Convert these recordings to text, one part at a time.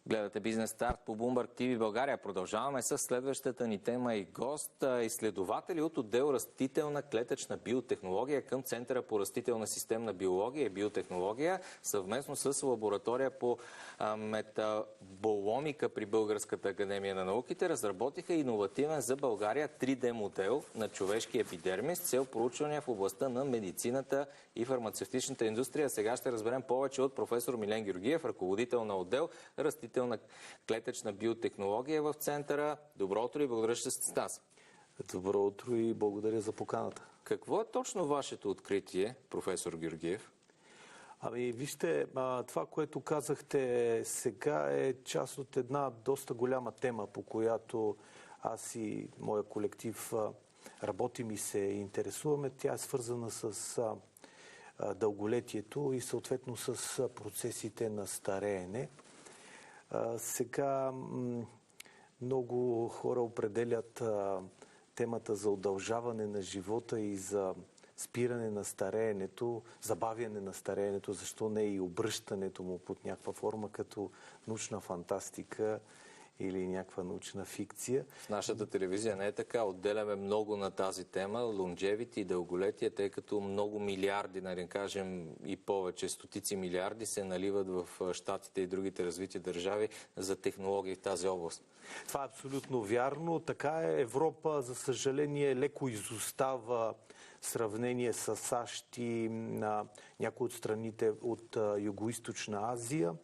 Гледате Бизнес Старт по Bloomberg TV България. Продължаваме с следващата ни тема и гост. Изследователи от отдел растителна клетъчна биотехнология към Центъра по растителна системна биология и биотехнология, съвместно с лаборатория по метаболомика при Българската академия на науките, разработиха иновативен за България 3D модел на човешки епидермис с цел проучвания в областта на медицината и фармацевтичната индустрия. Сега ще разберем повече от професор Милен Георгиев, ръководител на отдел растителна клетъчна биотехнология в Центъра. Добро утро и благодаря, че сте с нас. Добро утро и благодаря за поканата. Какво е точно вашето откритие, професор Георгиев? Вижте, това, което казахте сега е част от една доста голяма тема, по която аз и моя колектив работим и се интересуваме. Тя е свързана с дълголетието и съответно с процесите на стареене. Сега много хора определят темата за удължаване на живота и за спиране на стареенето, забавяне на стареенето, защо не и обръщането му под някаква форма като научна фантастика или някаква научна фикция. В нашата телевизия не е така. Отделяме много на тази тема, longevity и дълголетие, тъй като много милиарди, да кажем и повече, стотици милиарди се наливат в Щатите и другите развити държави за технологии в тази област. Това е абсолютно вярно. Така е. Европа, за съжаление, леко изостава в сравнение с САЩ и на някои от страните от Югоизточна Азия.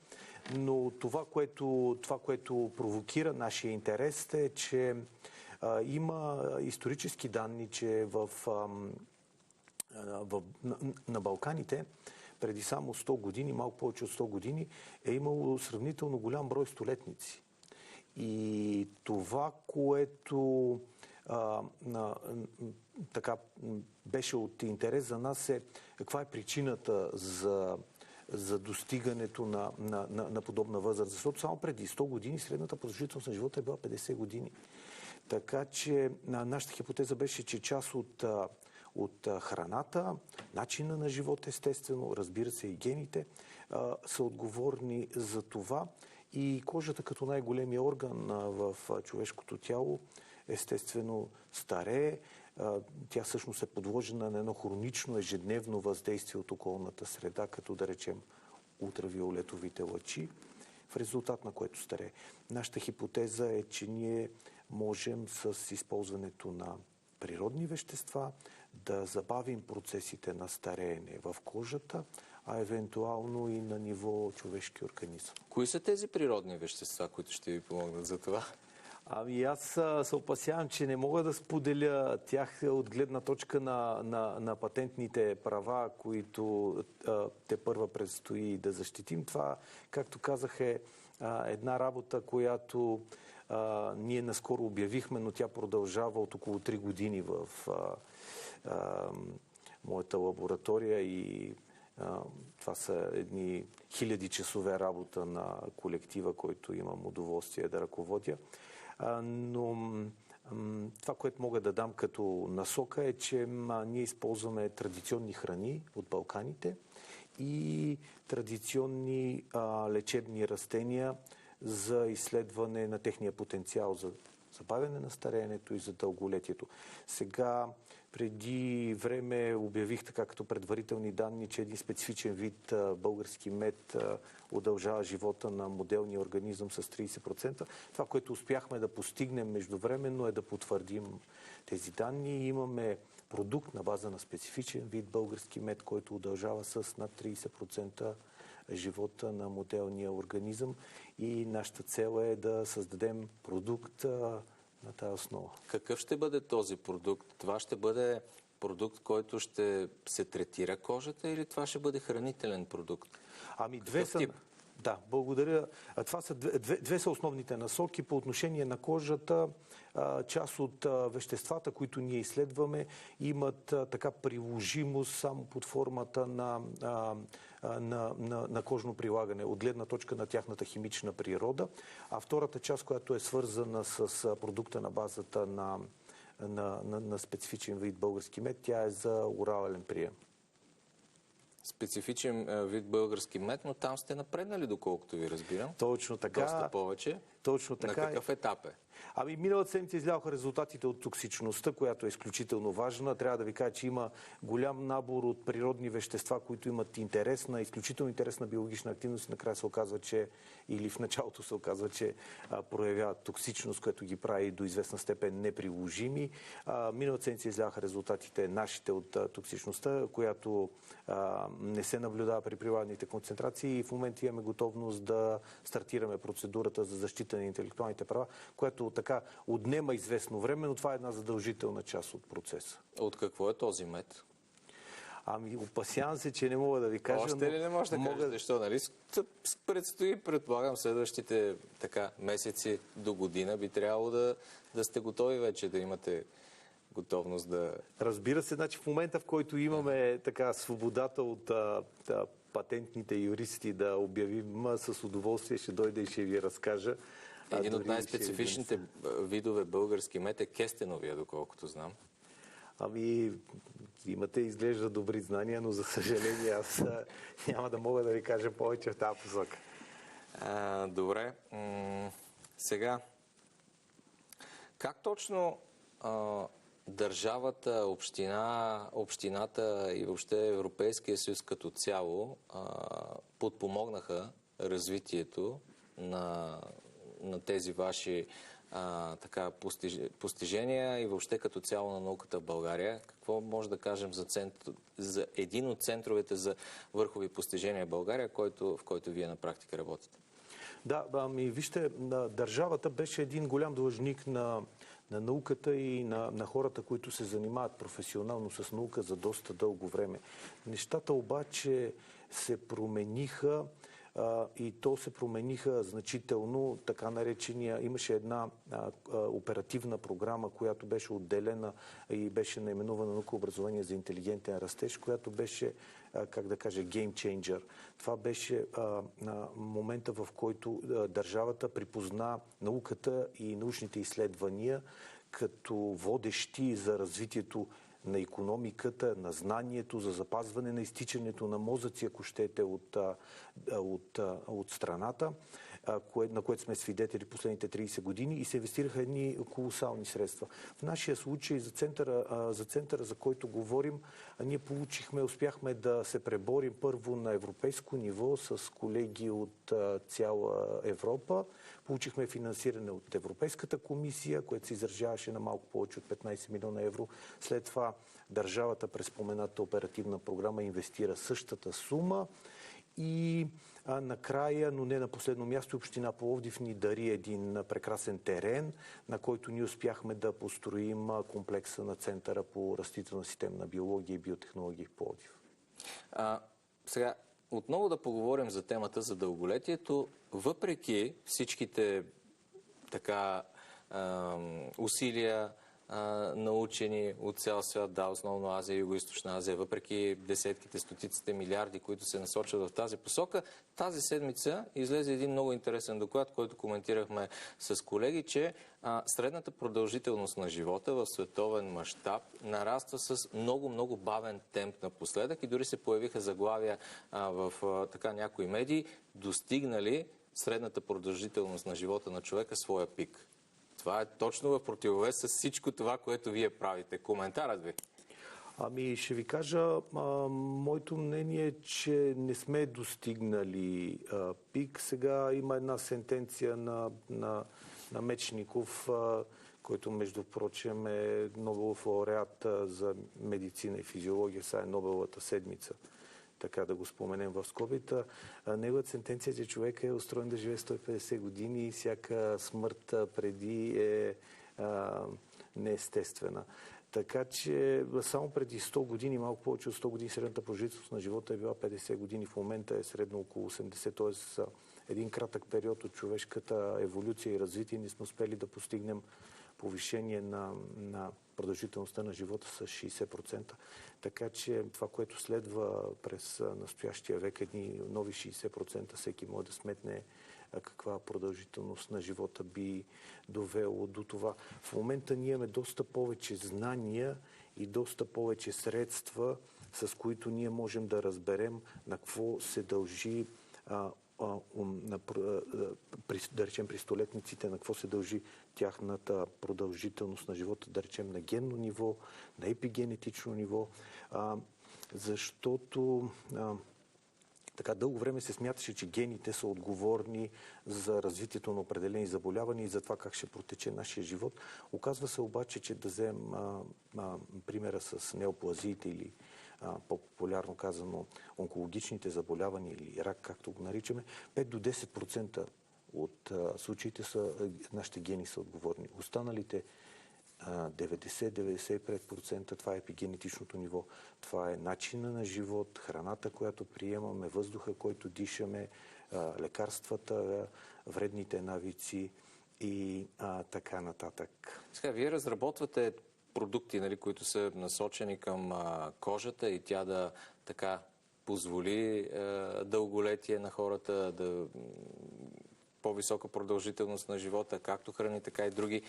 Но това, което провокира нашия интерес е, че има исторически данни, че на Балканите преди само 100 години, малко повече от 100 години, е имало сравнително голям брой столетници. И това, което така беше от интерес за нас е каква е причината за достигането на подобна възраст. Защото само преди 100 години средната продължителност на живота е била 50 години. Така че нашата хипотеза беше, че част от храната, начина на живот естествено, разбира се и гените, са отговорни за това. И кожата като най-големия орган в човешкото тяло естествено старее. Тя всъщност е подложена на едно хронично ежедневно въздействие от околната среда, като да речем ултравиолетовите лъчи, в резултат на което старее. Нашата хипотеза е, че ние можем с използването на природни вещества да забавим процесите на стареене в кожата, а евентуално и на ниво човешки организъм. Кои са тези природни вещества, които ще ви помогнат за това? Аз се опасявам, че не мога да споделя тях от гледна точка на патентните права, които те първа предстои да защитим. Това, както казах, е една работа, която ние наскоро обявихме, но тя продължава от около 3 години в моята лаборатория и това са едни хиляди часове работа на колектива, който имам удоволствие да ръководя. Но това, което мога да дам като насока е, че ние използваме традиционни храни от Балканите и традиционни лечебни растения за изследване на техния потенциал за забавяне на стареенето и за дълголетието. Сега, преди време обявих така като предварителни данни, че един специфичен вид български мед удължава живота на моделния организъм с 30%. Това, което успяхме да постигнем междувременно е да потвърдим тези данни. Имаме продукт на база на специфичен вид български мед, който удължава с над 30% живота на моделния организъм и нашата цел е да създадем продукт на тази основа. Какъв ще бъде този продукт? Това ще бъде продукт, който ще се третира кожата или това ще бъде хранителен продукт? Две са... Да, благодаря. Това са две са основните насоки. По отношение на кожата, част от веществата, които ние изследваме, имат така приложимост само под формата на кожно прилагане, от гледна точка на тяхната химична природа. А втората част, която е свързана с продукта на базата на специфичен вид български мед, тя е за орален прием. специфичен вид български мед, но там сте напреднали, доколкото ви разбирам. Точно така. Доста повече. Точно така. На какъв етап е? Ами, миналата седмица излязоха резултатите от токсичността, която е изключително важна. Трябва да ви кажа, че има голям набор от природни вещества, които имат изключително интересна биологична активност. Накрая се оказва, че или в началото се оказва, че проявяват токсичност, което ги прави до известна степен неприложими. Миналата седмица излязаха резултатите нашите от токсичността, която не се наблюдава при прилаганите концентрации и в момента имаме готовност да стартираме процедурата за защита на интелектуалните права, което така отнема известно време, но това е една задължителна част от процеса. От какво е този мед? Ами, опасявам се, че не мога да ви кажа. Още ли не може да кажете, защо, нали? Предстои, предполагам, следващите месеци до година би трябвало да сте готови вече, да имате готовност да... Разбира се, значи в момента, в който имаме така свободата от патентните юристи да обявим, с удоволствие ще дойда и ще ви разкажа. Един от най-специфичните видове български мед е кестеновия, доколкото знам. Ами, имате, изглежда, добри знания, но за съжаление аз няма да мога да ви кажа повече в тази посока. Добре. Сега, как точно държавата, общината и въобще Европейския съюз като цяло подпомогнаха развитието на тези ваши постижения и въобще като цяло на науката в България? Какво може да кажем за един от центровете за върхови постижения в България, в който вие на практика работите? Да, ами вижте, държавата беше един голям длъжник на науката и на хората, които се занимават професионално с наука за доста дълго време. Нещата обаче се промениха и то се промениха значително. Така наречения, имаше една оперативна програма, която беше отделена и беше наименувана наука, образование за интелигентен растеж, която беше, как да кажа, game changer. Това беше момента, в който държавата припозна науката и научните изследвания като водещи за развитието на икономиката, на знанието, за запазване на изтичането на мозъци, ако щете, от страната, на което сме свидетели последните 30 години и се инвестираха едни колосални средства. В нашия случай за центъра, за който говорим, ние успяхме да се преборим първо на европейско ниво с колеги от цяла Европа. Получихме финансиране от Европейската комисия, което се изражаваше на малко повече от 15 милиона евро. След това държавата през спомената оперативна програма инвестира същата сума и накрая, но не на последно място, община Пловдив ни дари един прекрасен терен, на който ние успяхме да построим комплекса на Центъра по растителна системна биология и биотехнология в Пловдив. Сега, отново да поговорим за темата за дълголетието. Въпреки всичките усилия на учени от цял свят, основно Азия и Югоизточна Азия, въпреки десетките, стотиците милиарди, които се насочат в тази посока, тази седмица излезе един много интересен доклад, който коментирахме с колеги, че средната продължителност на живота в световен мащаб нараства с много бавен темп напоследък и дори се появиха заглавия в някои медии, достигнали средната продължителност на живота на човека своя пик. Това е точно в противовес с всичко това, което вие правите. Коментарът ви? Ами ще ви кажа, моето мнение е, че не сме достигнали пик. Сега има една сентенция на Мечников, който между прочим е Нобелов лауреат за медицина и физиология. Сега е Нобеловата седмица. Така да го споменем в скобите. Неговата сентенция е, че човек е устроен да живее 150 години и всяка смърт преди е неестествена. Така че само преди 100 години, малко повече от 100 години, средната продължителност на живота е била 50 години. В момента е средно около 80, т.е. един кратък период от човешката еволюция и развитие ние сме успели да постигнем повишение на продължителността на живота с 60%. Така че това, което следва през настоящия век, едни нови 60%, всеки може да сметне каква продължителност на живота би довело до това. В момента ние имаме доста повече знания и доста повече средства с които ние можем да разберем на какво се дължи да речем при столетниците, на какво се дължи тяхната продължителност на живота, да речем на генно ниво, на епигенетично ниво, защото така дълго време се смяташе, че гените са отговорни за развитието на определени заболявания и за това как ще протече нашия живот. Оказва се обаче, че да вземем примера с неоплазиите или по-популярно казано онкологичните заболявания или рак, както го наричаме, 5 до 10% от случаите нашите гени са отговорни. Останалите 90-95% това е епигенетичното ниво. Това е начина на живот, храната, която приемаме, въздуха, който дишаме, лекарствата, вредните навици и така нататък. Сега, вие разработвате продукти, нали, които са насочени към кожата и тя да така позволи дълголетие на хората, да по-висока продължителност на живота, както храни, така и други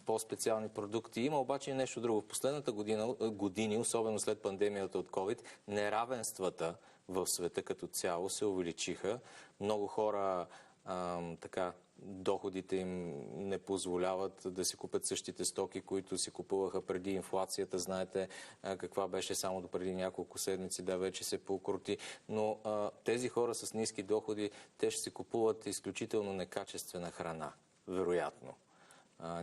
по-специални продукти. Има обаче нещо друго. В последната години, особено след пандемията от COVID, неравенствата в света като цяло се увеличиха. Много хора доходите им не позволяват да си купят същите стоки, които си купуваха преди инфлацията. Знаете каква беше само до преди няколко седмици, да, вече се покрути. Но тези хора с ниски доходи, те ще си купуват изключително некачествена храна, вероятно.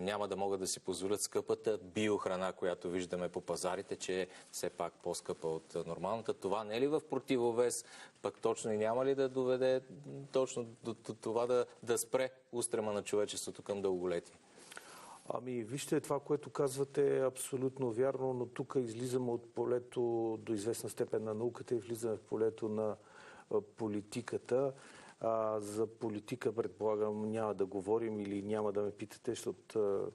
Няма да могат да си позволят скъпата биохрана, която виждаме по пазарите, че е все пак по-скъпа от нормалната. Това не е ли в противовес, пък точно и няма ли да доведе точно до това да спре устрема на човечеството към дълголетие? Вижте, това, което казвате е абсолютно вярно, но тук излизаме от полето до известна степен на науката и влизаме в полето на политиката. За политика, предполагам, няма да говорим или няма да ме питате, защото...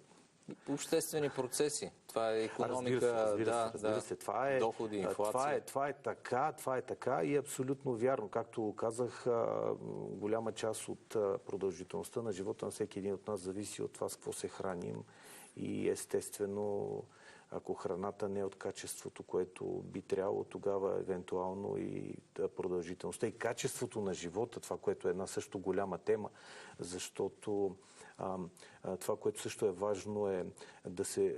Обществени процеси. Това е икономика, разбира се. Това доходи, инфлация. Това е така и е абсолютно вярно. Както казах, голяма част от продължителността на живота на всеки един от нас зависи от това с какво се храним и естествено, ако храната не е от качеството, което би трябвало, тогава евентуално и продължителността и качеството на живота, това, което е една също голяма тема, защото това, което също е важно е да се...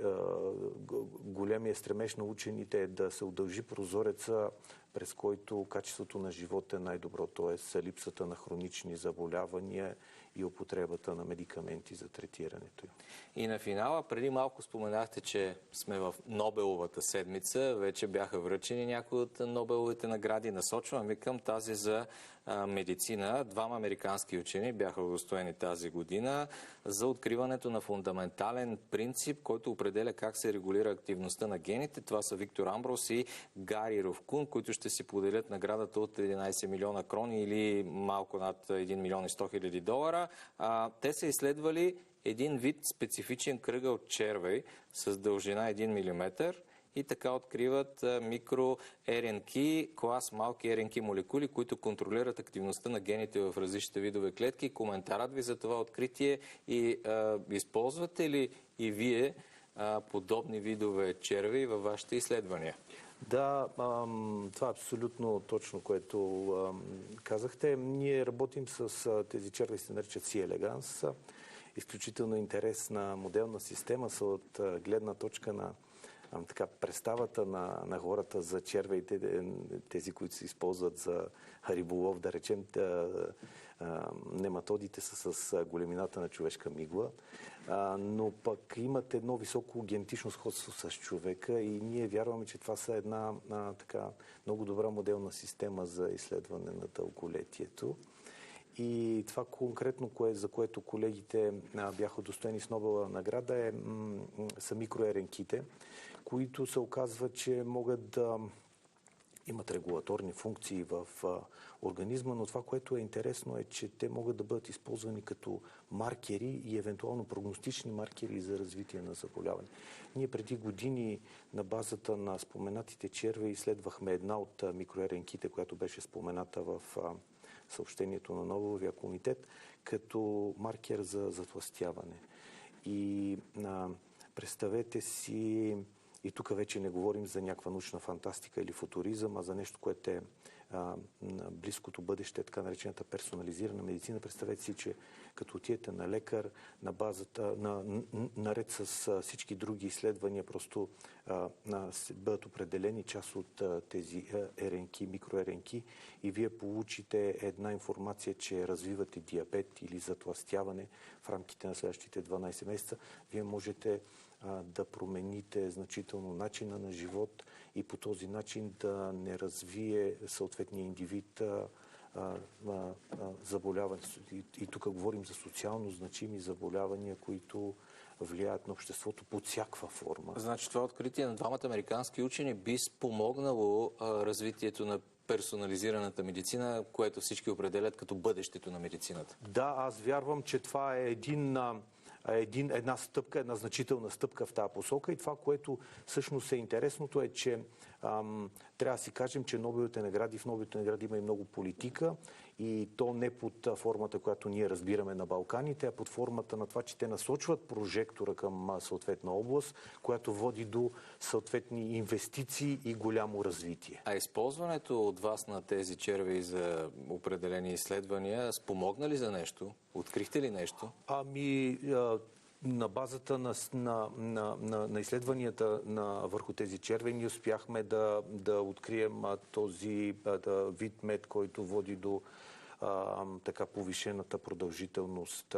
големия стремеж на учените е да се удължи прозореца, през който качеството на живота е най-добро, т.е. липсата на хронични заболявания и употребата на медикаменти за третирането. И на финала, преди малко споменахте, че сме в Нобеловата седмица. Вече бяха връчени някои от Нобеловите награди. Насочваме към тази за медицина. Двама американски учени бяха удостоени тази година за откриването на фундаментален принцип, който определя как се регулира активността на гените. Това са Виктор Амброс и Гари Ровкун, които ще си поделят наградата от 11 милиона крони или малко над 1 милион и 100 хиляди долара. Те са изследвали един вид специфичен кръгъл червей с дължина 1 мм и така откриват микро-РНК, клас малки РНК молекули, които контролират активността на гените в различните видове клетки. Коментарът ви за това откритие и използвате ли и вие подобни видове червей във вашите изследвания? Да, това е абсолютно точно, което казахте. Ние работим с тези червей, се наричат C. elegans. Изключително интересна моделна система са от гледна точка на представата на хората за червеите, тези, които се използват за риболов, да речем, нематодите са с големината на човешка мигла, но пък имат едно високо генетично сходство с човека и ние вярваме, че това са една много добра моделна система за изследване на дълголетието. И това конкретно, за което колегите бяха удостоени с Нобелова награда, са микроеренките, които се оказва, че могат да имат регулаторни функции в организма, но това, което е интересно е, че те могат да бъдат използвани като маркери и евентуално прогностични маркери за развитие на заболяване. Ние преди години на базата на споменатите червеи изследвахме една от микроеренките, която беше спомената в съобщението на Нобеловия комитет, като маркер за затлъстяване. И представете си И тук вече не говорим за някаква научна фантастика или футуризъм, а за нещо, което е на близкото бъдеще, така наречената персонализирана медицина. Представете си, че като отидете на лекар, на базата, наред с всички други изследвания, просто бъдат определени част от тези РНК, микроРНК, и вие получите една информация, че развивате диабет или затлъстяване в рамките на следващите 12 месеца. Вие можете да промените значително начина на живот и по този начин да не развие съответния индивид заболяване. И тук говорим за социално значими заболявания, които влияят на обществото под всякаква форма. Значи това откритие на двамата американски учени би спомогнало развитието на персонализираната медицина, което всички определят като бъдещето на медицината. Да, аз вярвам, че това е една стъпка, една значителна стъпка в тази посока, и това, което всъщност е интересното, е, че трябва да си кажем, че Нобеловите награди, в Нобеловите награди има и много политика, и то не под формата, която ние разбираме на Балканите, а под формата на това, че те насочват прожектора към съответна област, която води до съответни инвестиции и голямо развитие. А използването от вас на тези червеи за определени изследвания спомогна ли за нещо? Открихте ли нещо? На базата на изследванията върху тези червеи ние успяхме да открием този вид мед, който води до така повишената продължителност.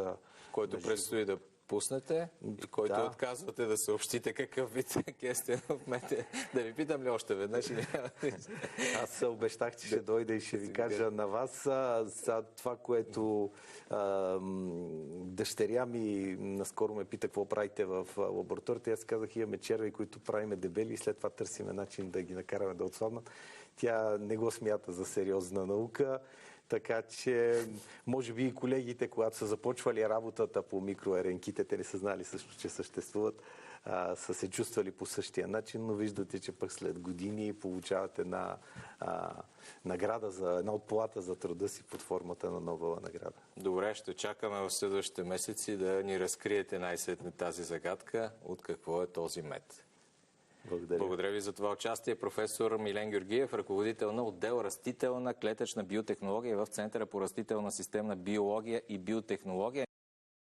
Който предстои да пуснете и който отказвате да съобщите какъв вид кестенов мед е. Да ви питам ли още веднъж? Аз обещах, че ще дойда и ще ви кажа на вас за това, което дъщеря ми наскоро ме пита какво правите в лабораторията. Аз казах, имаме червеи, които правиме дебели, и след това търсиме начин да ги накараме да отслабнат. Тя не го смята за сериозна наука. Така че, може би и колегите, когато са започвали работата по микроРНК-те, те не са знали също, че съществуват, са се чувствали по същия начин, но виждате, че пък след години получавате една награда, една отплата за труда си под формата на Нобелова награда. Добре, ще чакаме в следващите месеци да ни разкриете най-сетне тази загадка, от какво е този мед. Благодаря ви за това участие. Професор Милен Георгиев, ръководител на отдел растителна клетъчна биотехнология в Центъра по растителна системна биология и биотехнология.